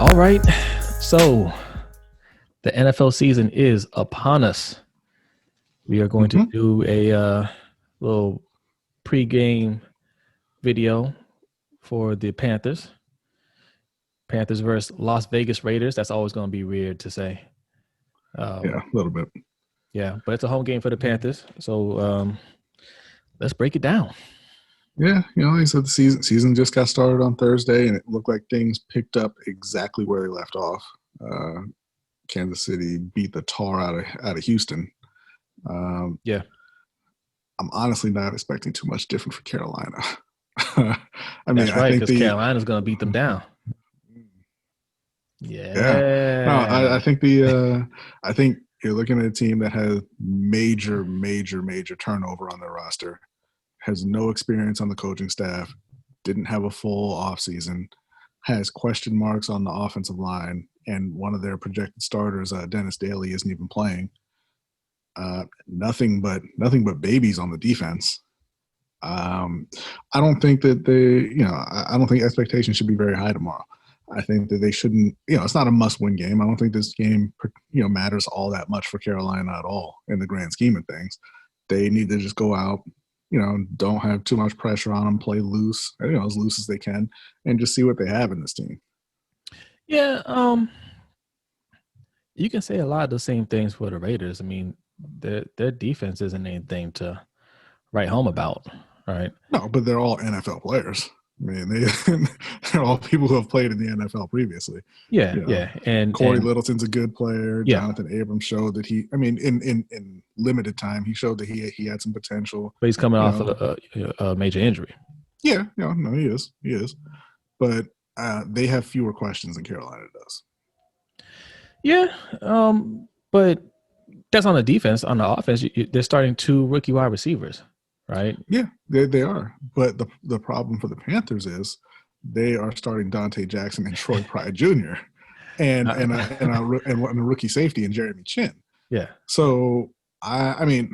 All right. So the NFL season is upon us. We are going to hmm do a little pregame video for the Panthers. Panthers versus Las Vegas Raiders. That's always going to be weird to say. Yeah, Um, a little bit. yeah, but it's a home game for the Panthers. So let's break it down. Yeah, like I said, the season just got started on Thursday, and it looked like things picked up exactly where they left off. Uh, Kansas City beat the tar out of Houston. Um, Yeah, I'm honestly not expecting too much different for Carolina. I mean, that's I right, think because the Carolina's going to beat them down. yeah, no, I Yeah. think I think you're looking at a team that has major turnover on their roster, has no experience on the coaching staff, didn't have a full offseason, has question marks on the offensive line, and one of their projected starters, Dennis Daly, isn't even playing. Nothing but babies on the defense. Um, I don't think that I don't think expectations should be very high tomorrow. I think that they shouldn't. It's not a must-win game. I don't think this game, matters all that much for Carolina at all in the grand scheme of things. They need to just go out, don't have too much pressure on them, play loose, as loose as they can, and just see what they have in this team. Yeah, you can say a lot of the same things for the Raiders. I mean, their defense isn't anything to write home about, right? No, but they're all NFL players. I mean, they're all people who have played in the NFL previously. Yeah, You know, yeah, and Corey and Littleton's a good player. yeah, Jonathan Abrams showed that he. I mean, in limited time, he showed that he had some potential. but he's coming You off know, a major injury. yeah, no, he is, but they have fewer questions than Carolina does. Yeah, but that's on the defense. On the offense, they're starting two rookie wide receivers, right? Yeah, they are. But the problem for the Panthers is they are starting Dante Jackson and Troy Pride Jr. and Uh, and a, and a, and a rookie safety in Jeremy Chin. yeah. So I mean,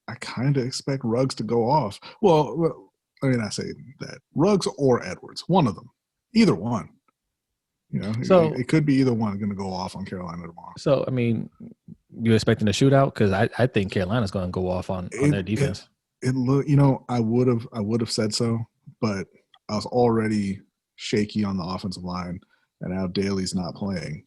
I kind of expect Ruggs to go off. Well, I mean, I say that Ruggs or Edwards, one of them, either one. So It could be either one going to go off on Carolina tomorrow. I mean, you expecting a shootout? Because I think Carolina's going to go off on It their it defense. it look. I would have said so, but I was already shaky on the offensive line, and now Daly's not playing.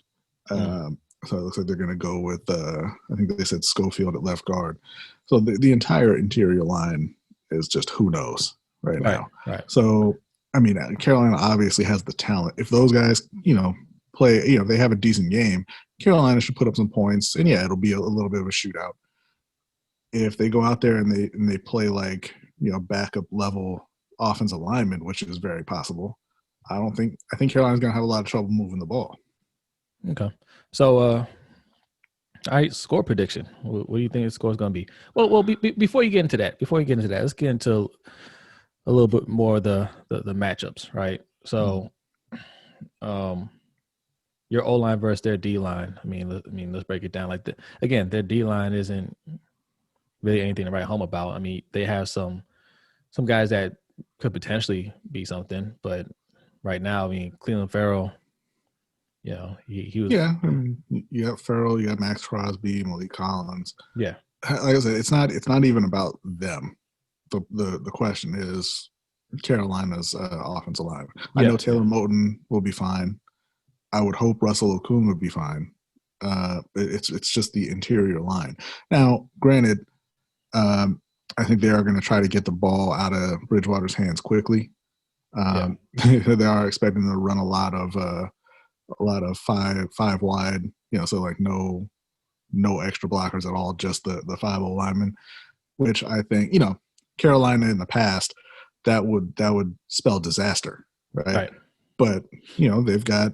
Mm. So it looks like they're going to go with I think they said Schofield at left guard. So the entire interior line is just who knows right Right, now. right. So I mean, Carolina obviously has the talent. If those guys, play, they have a decent game, Carolina should put up some points, and yeah, it'll be a little bit of a shootout. If they go out there and they play like backup level offensive linemen, which is very possible, I think Carolina's going to have a lot of trouble moving the ball. Okay. So, all right, score prediction. What do you think the score is going to be? Well, before you get into that, let's get into a little bit more of the matchups, right? So, um, your O line versus their D line. Let's break it down like that. Again, their D line isn't really anything to write home about. I mean, they have some guys that could potentially be something, but right now, I mean, Cleveland Farrell, he was, Yeah, I mean, you got Farrell, you got Max Crosby, Malik Collins. yeah, Like I said, it's not even about them. The question is Carolina's offensive line. I yeah, know yeah. Taylor Moton will be fine. I would hope Russell Okung would be fine. It's just the interior line. Now, granted, um, I think they are going to try to get the ball out of Bridgewater's hands quickly. Yeah. They are expecting to run a lot of five wide. So like no extra blockers at all, just the 5 linemen, which I think Carolina in the past that would spell disaster, right? Right. But they've got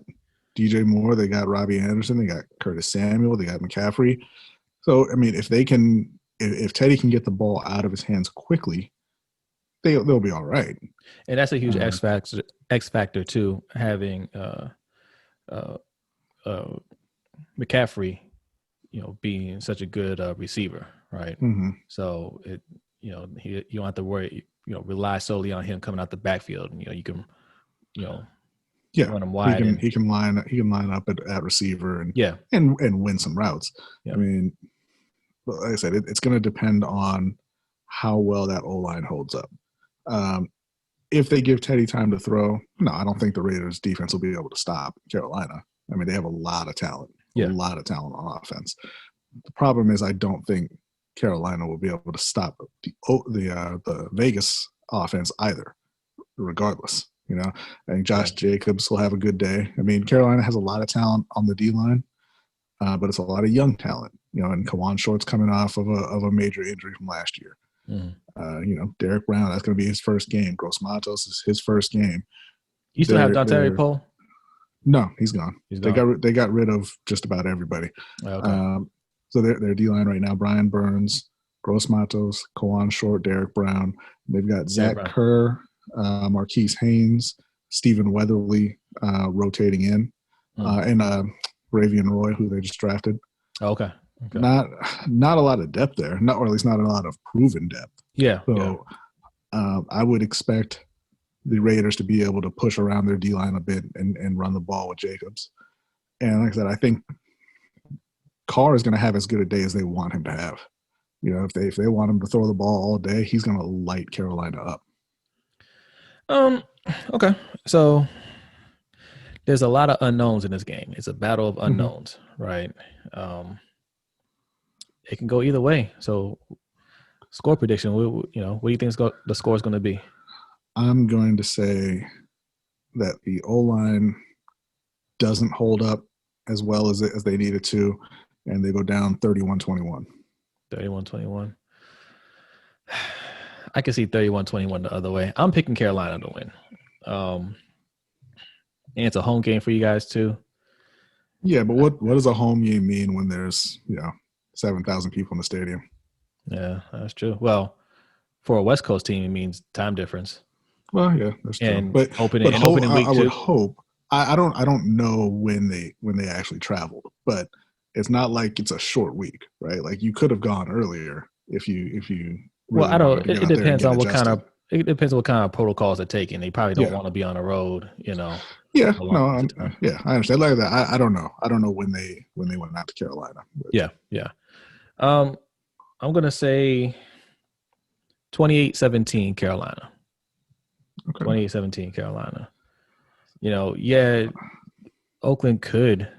DJ Moore, they got Robbie Anderson, they got Curtis Samuel, they got McCaffrey. So I mean, if Teddy can get the ball out of his hands quickly, they'll be all right. And that's a huge Uh, X factor too, having uh, uh, McCaffrey, being such a good receiver, right? mhm. So you don't have to worry, rely solely on him coming out the backfield. And, you can, you know, Yeah, run them wide. he can line up at receiver Yeah. and win some routes. Yeah. I mean, like I said, it's going to depend on how well that O line holds up. If they give Teddy time to throw, no, I don't think the Raiders defense will be able to stop Carolina. I mean, they have a lot of talent, on offense. The problem is, I don't think Carolina will be able to stop the Vegas offense either, regardless. You know, I think Josh Jacobs will have a good day. I mean, Carolina has a lot of talent on the D line, but it's a lot of young talent. You know, and Kawan Short's coming off of a major injury from last year. You know, Derek Brown, that's going to be his first game. Gross Matos is his first game. You still have Dante Poe? No, he's gone. He's gone. They got rid of just about everybody. Okay. So their D line right now: Brian Burns, Gross Matos, Kawan Short, Derek Brown. They've got Zach Kerr, Marquise Haynes, Stephen Weatherly rotating in, and Ravian Roy, who they just drafted. Okay. Not a lot of depth there, or at least not a lot of proven depth. Yeah. So I would expect the Raiders to be able to push around their D line a bit and run the ball with Jacobs. And like I said, I think Carr is going to have as good a day as they want him to have. You know, if they want him to throw the ball all day, he's going to light Carolina up. Okay. So there's a lot of unknowns in this game. It's a battle of unknowns, right? It can go either way. So score prediction, what do you think the score is going to be? I'm going to say that the O-line doesn't hold up as well as they needed to, and they go down 31-21. 31-21. I can see 31-21 the other way. I'm picking Carolina to win. And it's a home game for you guys too. Yeah, but what does a home game mean when there's 7,000 people in the stadium? Yeah, that's true. Well, for a West Coast team, it means time difference. Well, yeah, that's true. And but opening week I would hope. I don't know when they actually traveled, but it's not like it's a short week, right? Like you could have gone earlier if you. Really I don't. It depends on what adjusted. kind of. It depends on what kind of protocols they're taking. They probably don't want to be on the road, Yeah, I understand. Like that, I don't know. I don't know when they went out to Carolina. But. Yeah. I'm gonna say 28-17 Carolina. Okay. 28-17 Carolina. Oakland could,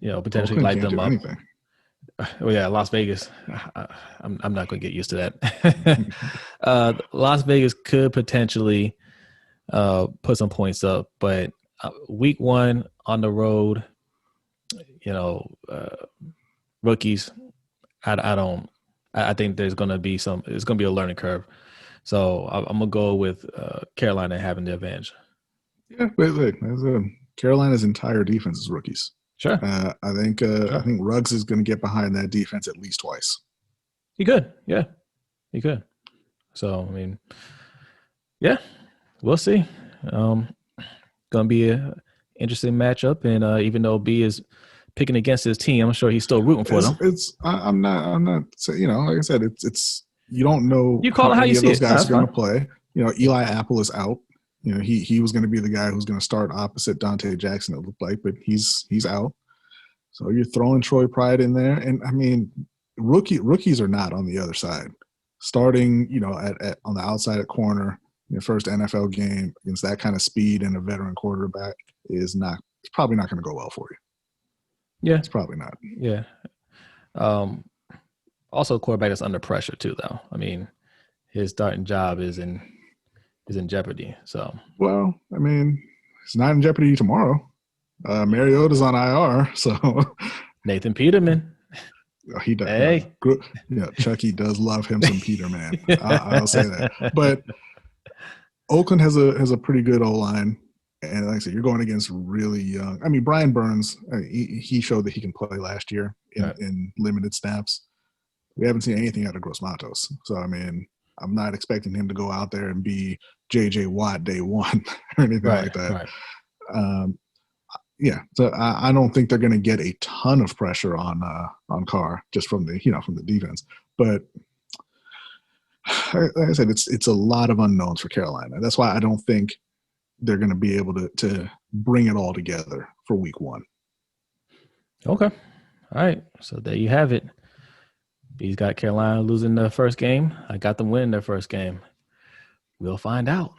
potentially light them up. Anything. Oh yeah, Las Vegas. I'm not going to get used to that. Las Vegas could potentially put some points up, but week one on the road, rookies. I think there's going to be it's going to be a learning curve. So I'm going to go with Carolina having the advantage. Yeah, wait. Carolina's entire defense is rookies. Sure. I think Ruggs is going to get behind that defense at least twice. He could. Yeah, he could. So, I mean, yeah, we'll see. Going to be an interesting matchup. And even though B is picking against his team, I'm sure he's still rooting for them. I'm not, like I said, it's you don't know you call how many of those guys are going to play. Eli Apple is out. He was going to be the guy who's going to start opposite Dante Jackson, it looked like, but he's out. So you're throwing Troy Pride in there. And, I mean, rookies are not on the other side. Starting, on the outside at corner, your first NFL game against that kind of speed and a veteran quarterback it's probably not going to go well for you. Yeah. It's probably not. Yeah. Also, a quarterback that's under pressure, too, though. I mean, his starting job is in jeopardy. So, well, I mean, it's not in jeopardy tomorrow. Mariota's on IR, so Nathan Peterman. He does. Hey, Chucky does love him some Peterman. I'll say that. But Oakland has a pretty good O-line, and like I said, you're going against really young. I mean, Brian Burns, he showed that he can play last year in limited snaps. We haven't seen anything out of Gross Matos, so I mean, I'm not expecting him to go out there and be J.J. Watt day one or anything like that. Right. So I don't think they're going to get a ton of pressure on Carr just from the defense. But like I said, it's a lot of unknowns for Carolina. That's why I don't think they're going to be able to bring it all together for week 1. Okay. All right. So there you have it. B's got Carolina losing their first game. I got them winning their first game. We'll find out.